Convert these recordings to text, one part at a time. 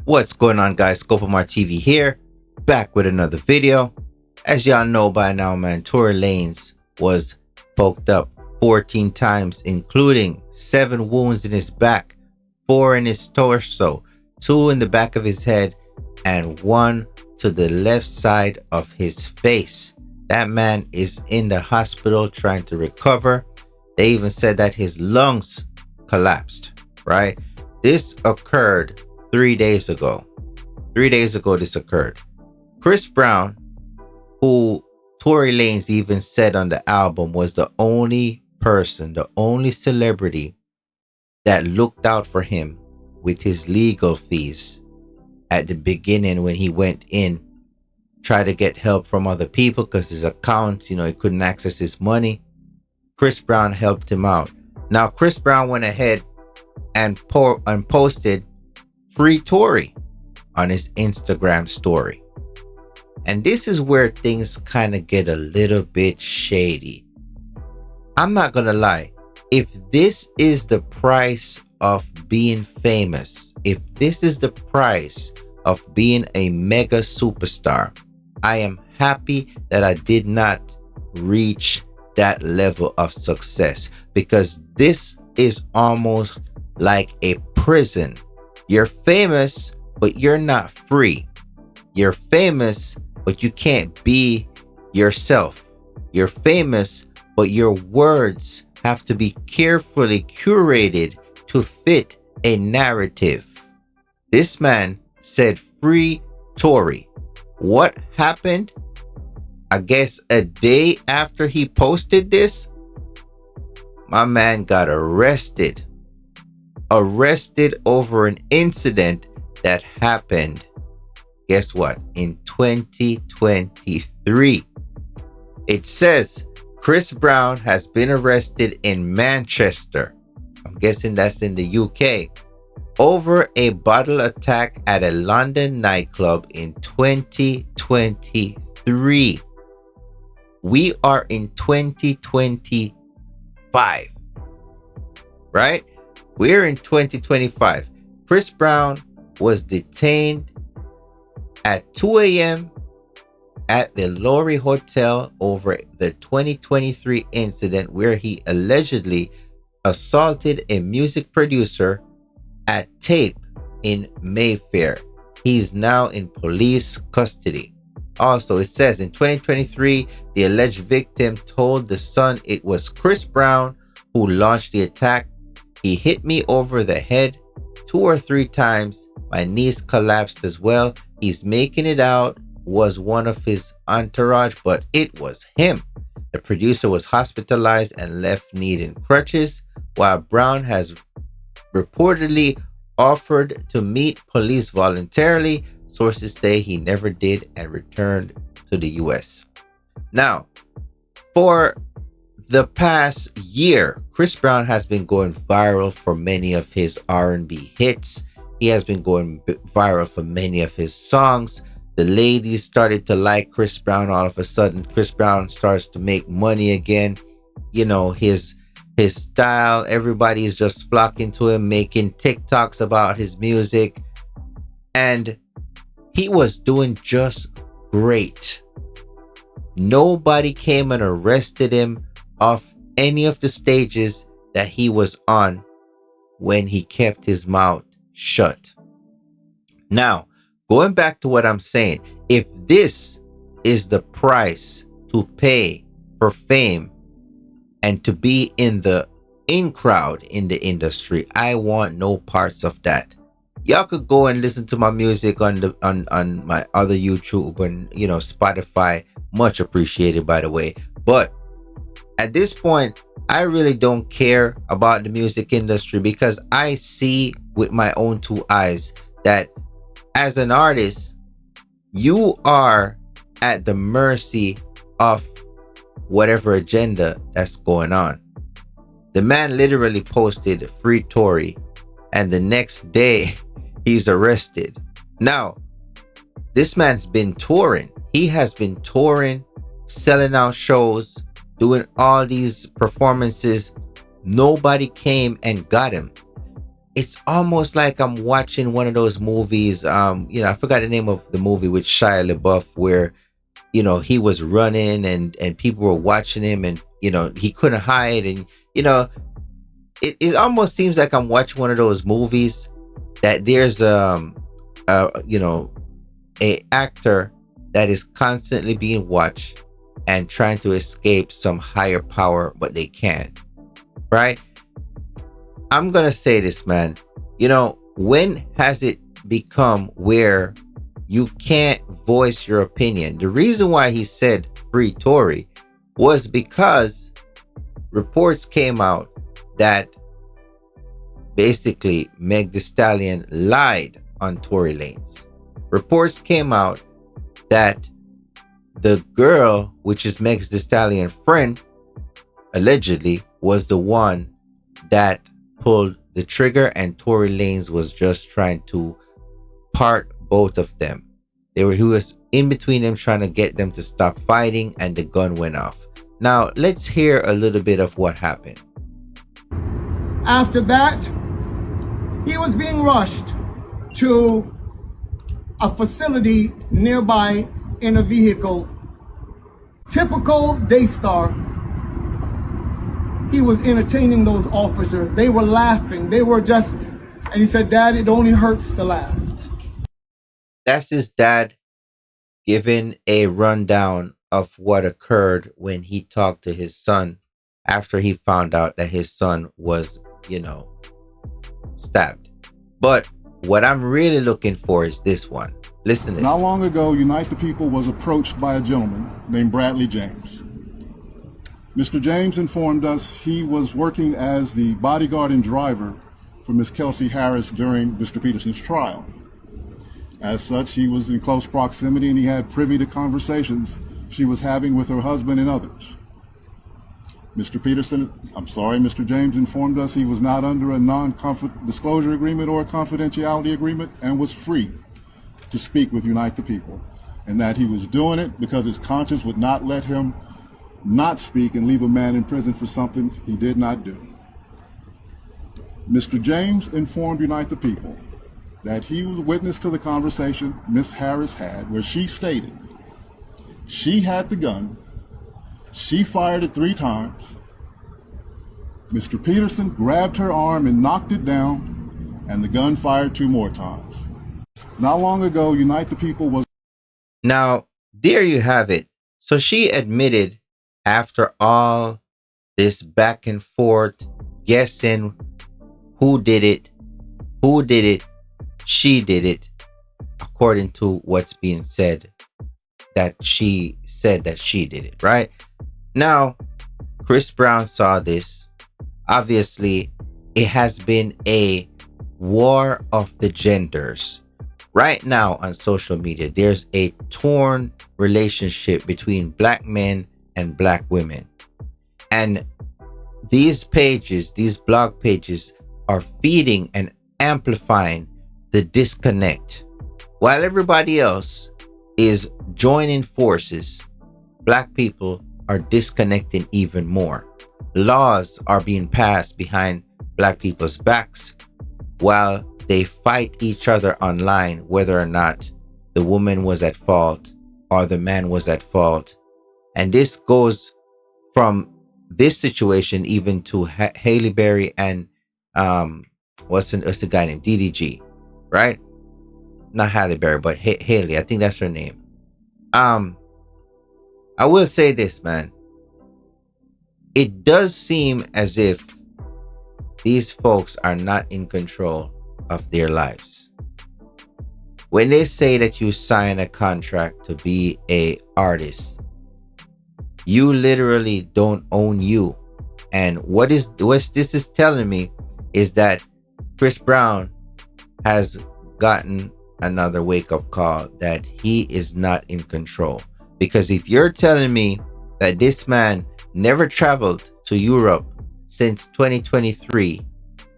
What's going on, guys? Scopamar TV here, back with another video. As y'all know by now, man, Tory Lanez was poked up 14 times, including 7 wounds in his back, 4 in his torso, 2 in the back of his head, and 1 to the left side of his face. That man is in the hospital trying to recover. They even said that his lungs collapsed, right? This occurred 3 days ago. 3 days ago this occurred. Chris Brown, who Tory Lanez even said on the album was the only person, the only celebrity that looked out for him with his legal fees at the beginning when he went in, tried to get help from other people because his accounts, he couldn't access his money. Chris Brown helped him out. Now, Chris Brown went ahead and posted FreeTory on his Instagram story. And this is where things kind of get a little bit shady. I'm not gonna lie. If this is the price of being famous, if this is the price of being a mega superstar, I am happy that I did not reach that level of success, because this is almost like a prison. You're famous, but you're not free. You're famous, but you can't be yourself. You're famous, but your words have to be carefully curated to fit a narrative. This man said free Tory. What happened? I guess a day after he posted this, my man got arrested. Arrested over an incident that happened, guess what, in 2023. It says Chris Brown has been arrested in Manchester, I'm guessing that's in the UK, over a bottle attack at a London nightclub in 2023. We are in 2025, right? We're in 2025. Chris Brown was detained at 2 a.m. at the Lorry Hotel over the 2023 incident where he allegedly assaulted a music producer at Tape in Mayfair. He's now in police custody. Also, it says in 2023, the alleged victim told The Sun it was Chris Brown who launched the attack. He hit me over the head 2 or 3 times. My knees collapsed as well. He's making it out was one of his entourage, but it was him. The producer was hospitalized and left needing crutches, while Brown has reportedly offered to meet police voluntarily. Sources say he never did and returned to the US. Now, for the past year, Chris Brown has been going viral for many of his R&B hits. He has been going viral for many of his songs. The ladies started to like Chris Brown all of a sudden. Chris Brown starts to make money again. His style, everybody is just flocking to him, making TikToks about his music. And he was doing just great. Nobody came and arrested him off any of the stages that he was on when he kept his mouth shut. Now, going back to what I'm saying, if this is the price to pay for fame and to be in the in crowd in the industry, I want no parts of that. Y'all could go and listen to my music on my other YouTube and Spotify. Much appreciated, by the way. But at this point, I really don't care about the music industry, because I see with my own 2 eyes that as an artist, you are at the mercy of whatever agenda that's going on. The man literally posted free Tory, and the next day he's arrested. Now, this man's been touring. He has been touring, selling out shows, doing all these performances. Nobody came and got him. it's almost like I'm watching one of those movies. I forgot the name of the movie with Shia LaBeouf, where he was running and people were watching him, and he couldn't hide, and it almost seems like I'm watching one of those movies that there's a actor that is constantly being watched and trying to escape some higher power, but they can't. Right? I'm gonna say this, man. When has it become where you can't voice your opinion? The reason why he said free Tory was because reports came out that basically Meg Thee Stallion lied on Tory Lanez. Reports came out that the girl, which is Meg Thee Stallion friend, allegedly was the one that pulled the trigger, and Tory Lanez was just trying to part both of them. He was in between them, trying to get them to stop fighting, and the gun went off. Now let's hear a little bit of what happened. After that, he was being rushed to a facility nearby in a vehicle. Typical Daystar. He was entertaining those officers. They were laughing. They were just, and he said, "Dad, it only hurts to laugh." That's his dad giving a rundown of what occurred when he talked to his son after he found out that his son was, stabbed. But what I'm really looking for is this one. Listen to this. Not long ago, Unite the People was approached by a gentleman named Bradley James. Mr. James informed us he was working as the bodyguard and driver for Ms. Kelsey Harris during Mr. Peterson's trial. As such, he was in close proximity and he had privy to conversations she was having with her husband and others. Mr. James informed us he was not under a non-disclosure agreement or a confidentiality agreement and was free to speak with Unite the People, and that he was doing it because his conscience would not let him not speak and leave a man in prison for something he did not do. Mr. James informed Unite the People that he was witness to the conversation Ms. Harris had, where she stated she had the gun, she fired it 3 times, Mr. Peterson grabbed her arm and knocked it down, and the gun fired 2 more times. Not long ago, Unite the People was... Now, there you have it. So she admitted, after all this back and forth, guessing who did it, she did it, according to what's being said, that she said that she did it, right? Now, Chris Brown saw this. Obviously, it has been a war of the genders. Right now on social media, there's a torn relationship between black men and black women. And these pages, these blog pages, are feeding and amplifying the disconnect. While everybody else is joining forces, black people are disconnecting even more. Laws are being passed behind black people's backs while they fight each other online, whether or not the woman was at fault or the man was at fault. And this goes from this situation even to Halle Berry and what's the guy named DDG, right? Not Halle Berry, but Haley. I think that's her name. I will say this, man. It does seem as if these folks are not in control of their lives. When they say that you sign a contract to be an artist, you literally don't own you. And what this is telling me is that Chris Brown has gotten another wake-up call that he is not in control. Because if you're telling me that this man never traveled to Europe since 2023,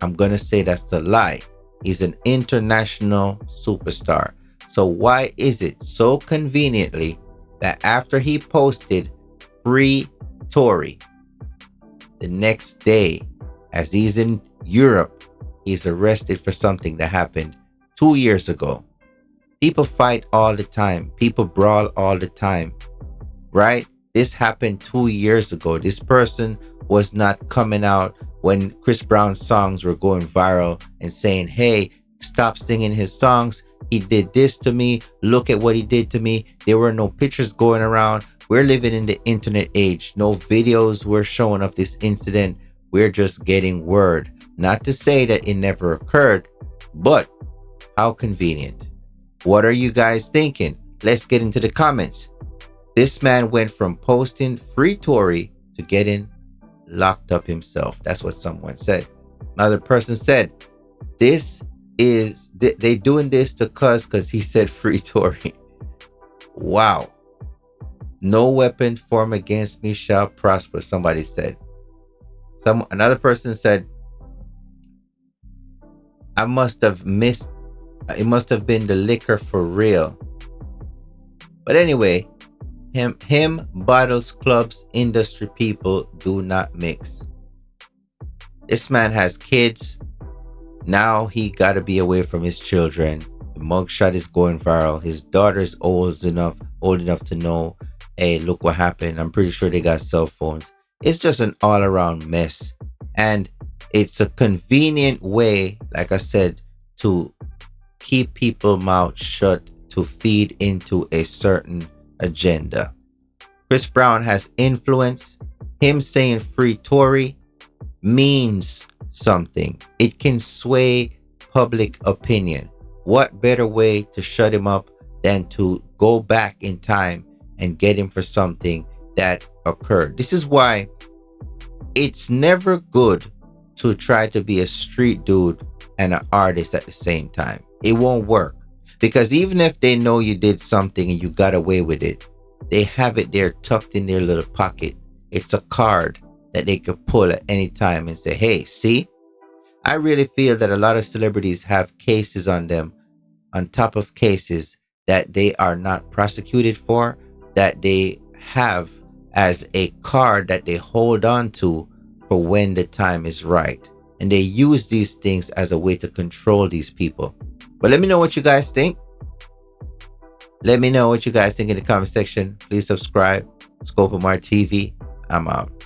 I'm gonna say that's a lie. He's an international superstar. So why is it so conveniently that after he posted Free Tory, the next day, as he's in Europe, he's arrested for something that happened 2 years ago. People fight all the time. People brawl all the time, right? This happened 2 years ago. This person was not coming out when Chris Brown's songs were going viral and saying, hey, stop singing his songs. He did this to me. Look at what he did to me. There were no pictures going around. We're living in the internet age. No videos were showing of this incident. We're just getting word. Not to say that it never occurred, but how convenient. What are you guys thinking? Let's get into the comments. This man went from posting FreeTory to getting locked up himself. That's what someone said. Another person said, this is, they doing this to cuz because he said FreeTory. Wow. No weapon formed against me shall prosper, somebody said. Another person said, I must have missed, it must have been the liquor for real. But anyway, him bottles, clubs, industry people do not mix. This man has kids. Now he got to be away from his children. The mugshot is going viral. His daughter is old enough to know, hey, look what happened. I'm pretty sure they got cell phones. It's just an all-around mess. And it's a convenient way, like I said, to keep people's mouths shut, to feed into a certain agenda. Chris Brown has influence. Him saying FreeTory means something. It can sway public opinion. What better way to shut him up than to go back in time and get him for something that occurred? This is why it's never good to try to be a street dude and an artist at the same time. It won't work, because even if they know you did something and you got away with it, they have it there tucked in their little pocket. It's a card that they could pull at any time and say, hey, see? I really feel that a lot of celebrities have cases on them, on top of cases that they are not prosecuted for, that they have as a card that they hold on to for when the time is right. And they use these things as a way to control these people. But let me know what you guys think. Let me know what you guys think in the comment section. Please subscribe. Scope of my TV. I'm out.